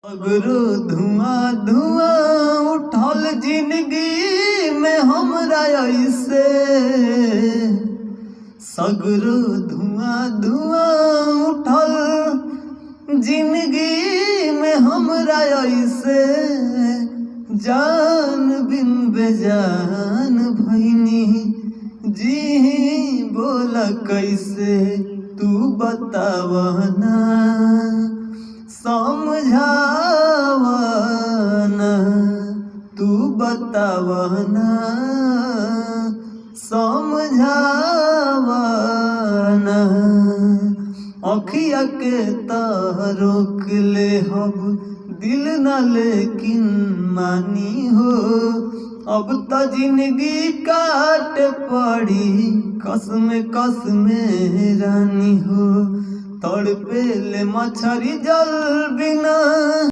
अगरो धुआं धुआं उठल जिंदगी में हमरा ऐसे, सगरो धुआं धुआं उठल जिंदगी में हमरा ऐसे, जान बिन बेजान भइनी जी बोला कैसे, तू बतावना समझावना, तू बतावना समझावना। अखिया के रोक ले हब दिल न लेकिन मानी हो, अब तो जिंदगी काट पड़ी कसम कसम रानी हो, तड़पे ले मछरी जल बिना।